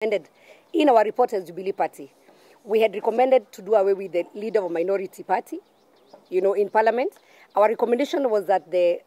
recommended in our report as Jubilee Party. We had recommended to do away with the leader of a minority party, in Parliament. Our recommendation was that the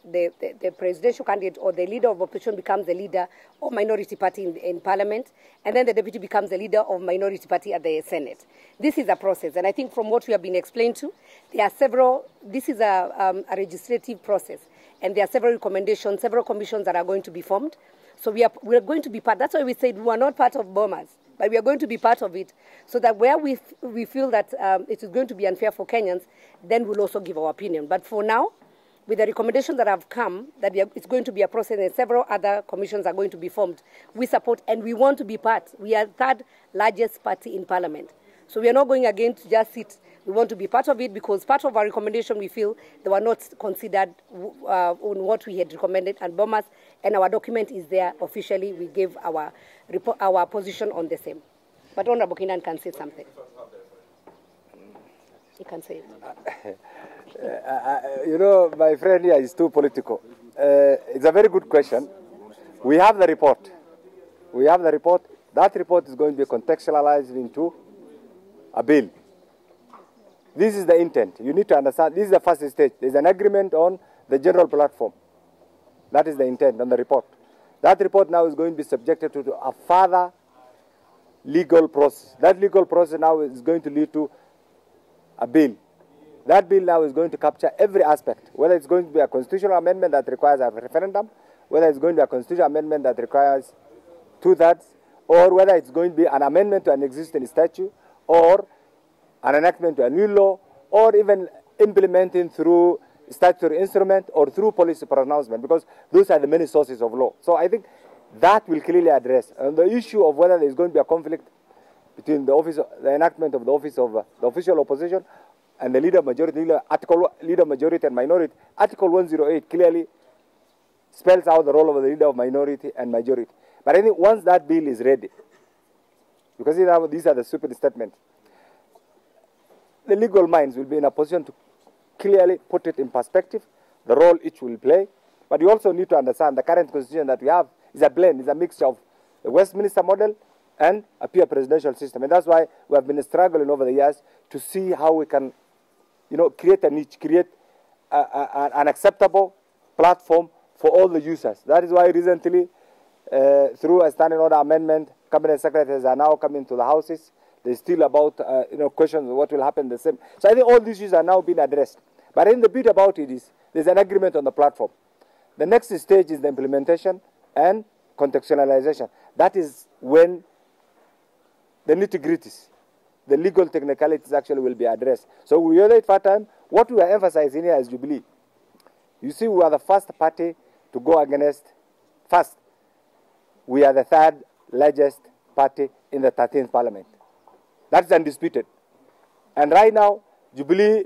presidential candidate or the leader of opposition becomes the leader of minority party in Parliament, and then the deputy becomes the leader of minority party at the Senate. This is a process, and I think from what we have been explained to, there are several, this is a legislative process, and there are several recommendations, several commissions that are going to be formed. So we are going to be part. That's why we said we are not part of Bomas, but we are going to be part of it, so that where we feel that it is going to be unfair for Kenyans, then we'll also give our opinion. But for now, with the recommendations that have come, that it's going to be a process and several other commissions are going to be formed, we support and we want to be part. We are the third largest party in Parliament. So we are not going again to just sit. We want to be part of it because part of our recommendation we feel they were not considered on what we had recommended and Bomas, and our document is there officially. We gave our position on the same. But Honorable Kinan can say something. He can say it. My friend here is too political. It's a very good question. We have the report. We have the report. That report is going to be contextualized into a bill. This is the intent. You need to understand, this is the first stage. There's an agreement on the general platform. That is the intent on the report. That report now is going to be subjected to a further legal process. That legal process now is going to lead to a bill. That bill now is going to capture every aspect, whether it's going to be a constitutional amendment that requires a referendum, whether it's going to be a constitutional amendment that requires 2/3, or whether it's going to be an amendment to an existing statute, or an enactment to a new law, or even implementing through statutory instrument or through policy pronouncement, because those are the many sources of law. So I think that will clearly address. And the issue of whether there's going to be a conflict between the enactment of the office of the official opposition and the leader majority, leader majority and minority, Article 108 clearly spells out the role of the leader of minority and majority. But I think once that bill is ready, because these are the stupid statements, the legal minds will be in a position to clearly put it in perspective, the role each will play. But you also need to understand the current constitution that we have is a blend, is a mixture of the Westminster model and a pure presidential system. And that's why we have been struggling over the years to see how we can, create a niche, create an acceptable platform for all the users. That is why recently, through a standing order amendment, cabinet secretaries are now coming to the houses. There's still about, questions of what will happen the same. So I think all these issues are now being addressed. But I think the bit about it is there's an agreement on the platform. The next stage is the implementation and contextualization. That is when the nitty-gritties, the legal technicalities actually will be addressed. So we are at that time. What we are emphasizing here is Jubilee. You see, we are the first party to go against. First, we are the third largest party in the 13th Parliament. That's undisputed. And right now, Jubilee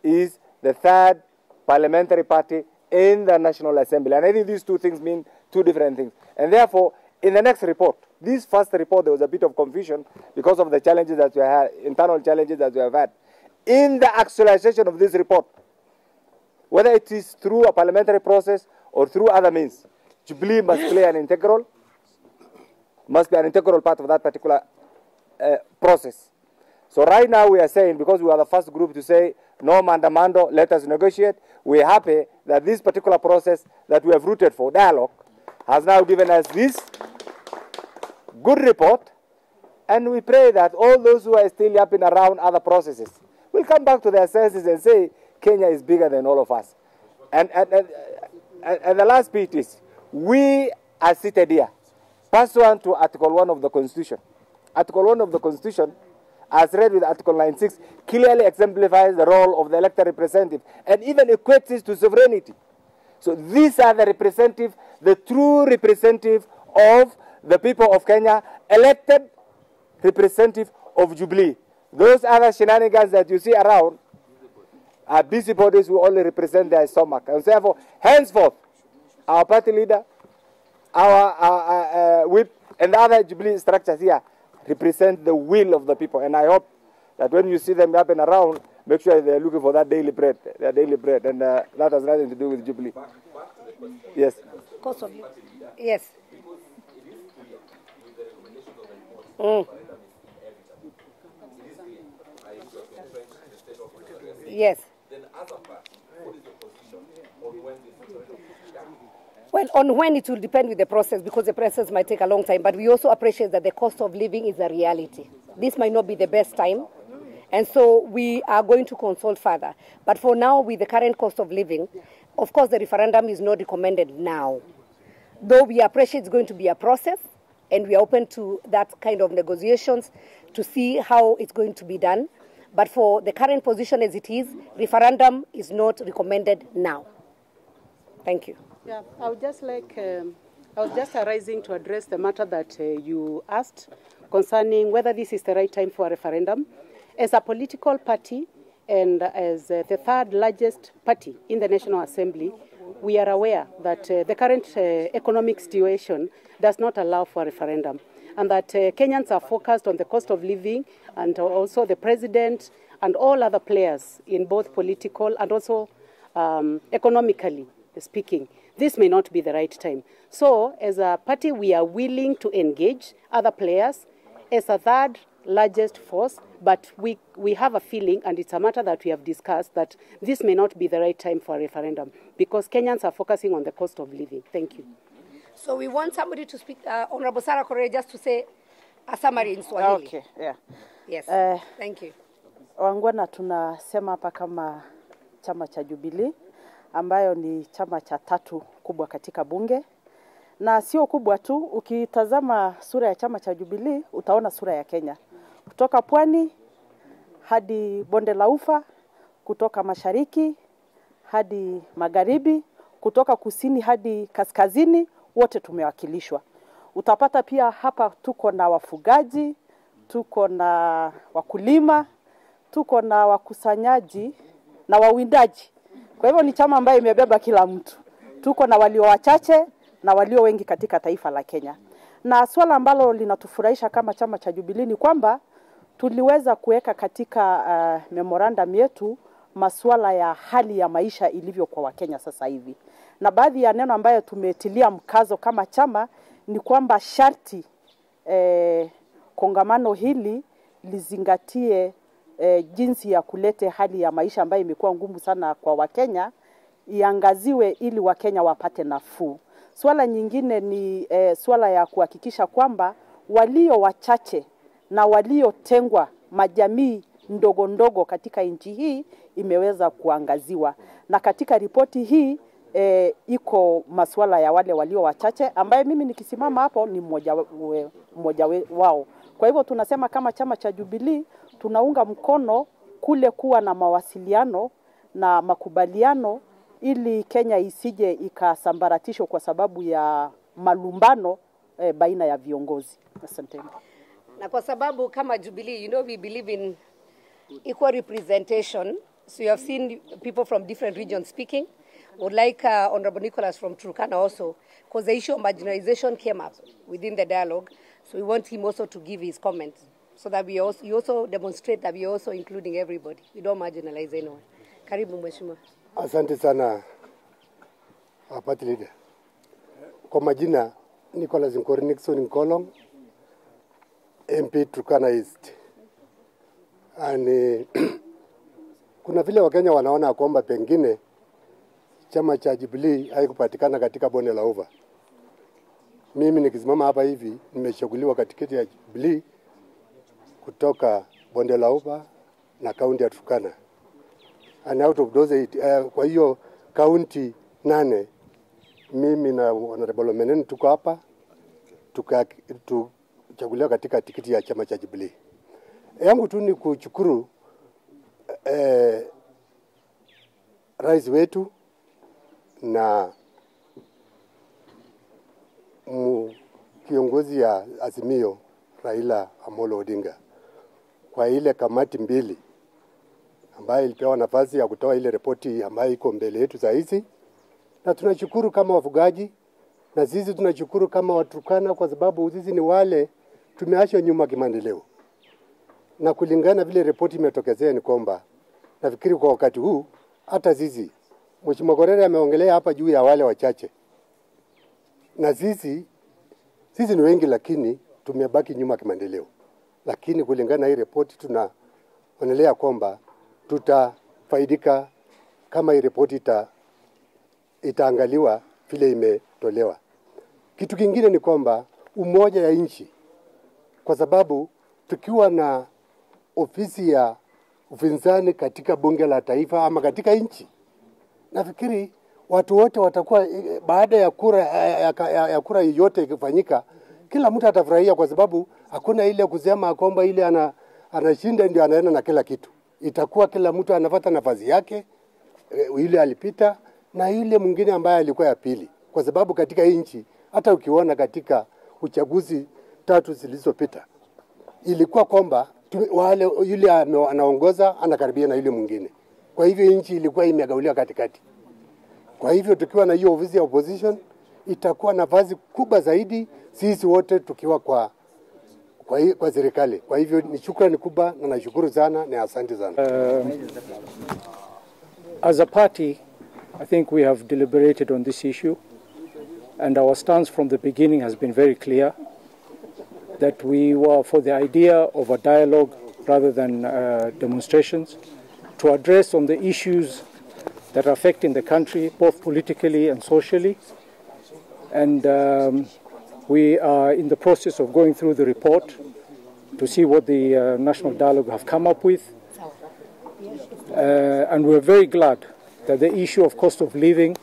is the third parliamentary party in the National Assembly. And I think these two things mean two different things. And therefore, in the next report, this first report, there was a bit of confusion because of the challenges that we had, internal challenges that we have had. In the actualization of this report, whether it is through a parliamentary process or through other means, Jubilee must play an integral part of that particular process. So right now we are saying, because we are the first group to say, no mandamando, let us negotiate, we are happy that this particular process that we have rooted for, dialogue, has now given us this good report, and we pray that all those who are still yapping around other processes will come back to their senses and say, Kenya is bigger than all of us. And the last bit is, we are seated here, pursuant to Article 1 of the Constitution. Article 1 of the Constitution, as read with Article 96, clearly exemplifies the role of the elected representative and even equates it to sovereignty. So these are the representative, the true representative of the people of Kenya, elected representative of Jubilee. Those other shenanigans that you see around are busybodies who only represent their stomach. And therefore, henceforth, our party leader, our whip, and the other Jubilee structures here represent the will of the people. And I hope that when you see them up and around, make sure they're looking for that daily bread, their daily bread. And that has nothing to do with Jubilee. Yes. Course of you. Yes. Yes. Well, on when it will depend with the process, because the process might take a long time, but we also appreciate that the cost of living is a reality. This might not be the best time, and so we are going to consult further. But for now, with the current cost of living, of course, the referendum is not recommended now. Though we appreciate it's going to be a process, and we are open to that kind of negotiations to see how it's going to be done. But for the current position as it is, referendum is not recommended now. Thank you. Yeah, I would just like, I was just arising to address the matter that you asked concerning whether this is the right time for a referendum. As a political party and as the third largest party in the National Assembly, we are aware that the current economic situation does not allow for a referendum, and that Kenyans are focused on the cost of living, and also the president and all other players in both political and also economically speaking. This may not be the right time. So as a party, we are willing to engage other players as a third largest force, but we have a feeling, and it's a matter that we have discussed, that this may not be the right time for a referendum because Kenyans are focusing on the cost of living. Thank you. So we want somebody to speak, Honorable Sarah Korea, just to say a summary in Swahili. Okay, yeah. Yes, thank you. Wangwana, tunasema hapa kama chama cha Jubilee, ambayo ni chama cha tatu kubwa katika bunge. Na sio kubwa tu, ukitazama sura ya chama cha Jubilee, utaona sura ya Kenya. Kutoka pwani hadi bonde la ufa, kutoka mashariki hadi magharibi, kutoka kusini hadi kaskazini, wote tumewakilishwa. Utapata pia hapa tuko na wafugaji, tuko na wakulima, tuko na wakusanyaji na wawindaji. Kwa hivyo ni chama ambayo imebeba kila mtu. Tuko na walio wachache na walio wengi katika taifa la Kenya. Na swala ambalo linatufurahisha kama chama cha Jubilee ni kwamba tuliweza kuweka katika memorandum yetu masuala ya hali ya maisha ilivyo kwa Wakenya sasa hivi. Na baadhi ya neno ambayo tumetilia mkazo kama chama ni kwamba sharti kongamano hili lizingatie jinsi ya kulete hali ya maisha ambayo imekuwa ngumu sana kwa Wakenya, iangaziwe ili Wakenya wapate nafuu. Swala nyingine ni swala ya kuhakikisha kwamba walio wachache na waliotengwa, majamii ndogo ndogo katika nchi hii imeweza kuangaziwa. Na katika ripoti hii iko masuala ya wale walio wachache ambaye mimi nikisimama hapo ni mmoja wao. Kwa hivyo tunasema kama chama cha Jubilee tunaunga mkono kule kuwa na mawasiliano na makubaliano ili Kenya isije ikasambaratishwa kwa sababu ya malumbano baina ya viongozi. Asante. Na kwa sababu kama Jubilee, you know, we believe in equal representation. So you have seen people from different regions speaking. Would like Honorable Nicholas from Turkana also, because the issue of marginalization came up within the dialogue. So we want him also to give his comments, so that you also demonstrate that we are also including everybody. We don't marginalize anyone. Karibu Mheshimiwa. Asante sana party leader. Kwa majina Nicholas Nixon Nkolong, MP Turkana East. And kuna vile Wakenya wanaona kwamba pengine chama cha Jubilee haikupatikana katika bonde la ufa. Mimi nikisimama hapa hivi nimechaguliwa katikati ya Jubilee kutoka bonde la ufa na kaunti ya Turkana. And out of those 8, kwa hiyo kaunti 8, mimi na Honorable Menene tuko hapa tuchaguliwa katika tikiti ya chama cha Jubilee. Yangu tu ni kushukuru rais wetu na kiongozi ya Azimio Raila Amolo Odinga kwa ile kamati mbili ambayo ilipewa nafasi ya kutoa ile ripoti ambayo iko mbele yetu za hizi. Na tunashukuru kama wafugaji, na sisi tunashukuru kama Waturkana kwa sababu sisi ni wale tumeachwa nyuma kimaendeleo. Na kulingana vile ripoti imetokezea ni kwamba nafikiri kwa wakati huu hata sisi Mheshimiwa Korere ameongelea hapa juu ya wale wachache. Na sisi ni wengi lakini tumebaki nyuma kimaendeleo, lakini kulingana na hii ripoti tunaonelea kwamba tutafaidika kama hii ripoti itaangaliwa vile imetolewa. Kitu kingine ni kwamba umoja ya nchi, kwa sababu tukiwa na ofisi ya upinzani katika bunge la taifa ama katika nchi, nafikiri watu wote watakuwa, baada ya kura yote ikifanyika, kila mtu atafurahia, kwa sababu hakuna ile kusema kwamba ile anashinda ndio anaenda na kila kitu. Itakuwa kila mtu anafuata nafasi yake, yule alipita na yule mwingine ambaye alikuwa ya pili, kwa sababu katika nchi, hata ukiona katika uchaguzi 3 zilizopita, ilikuwa kwamba yule anaongoza anakaribia na yule mwingine. Kwa hivyo nchi ilikuwa imegawanyika katikati. Kwa hivyo tukiwa na hiyo ofisi ya opposition, itakuwa nafasi kubwa zaidi sisi wote tukiwa kwa serikali. Kwa hivyo ni shukrani kubwa na nashukuru sana na asante sana. As a party, I think we have deliberated on this issue, and our stance from the beginning has been very clear that we were for the idea of a dialogue rather than demonstrations to address on the issues that are affecting the country, both politically and socially. And we are in the process of going through the report to see what the National Dialogue have come up with. And we're very glad that the issue of cost of living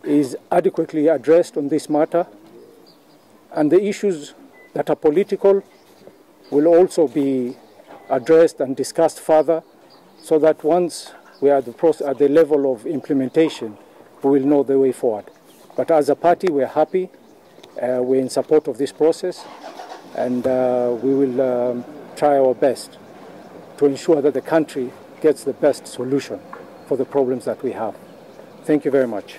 is adequately addressed on this matter. And the issues that are political will also be addressed and discussed further, so that once we are at the level of implementation, we will know the way forward. But as a party, we're happy. We're in support of this process, and we will try our best to ensure that the country gets the best solution for the problems that we have. Thank you very much.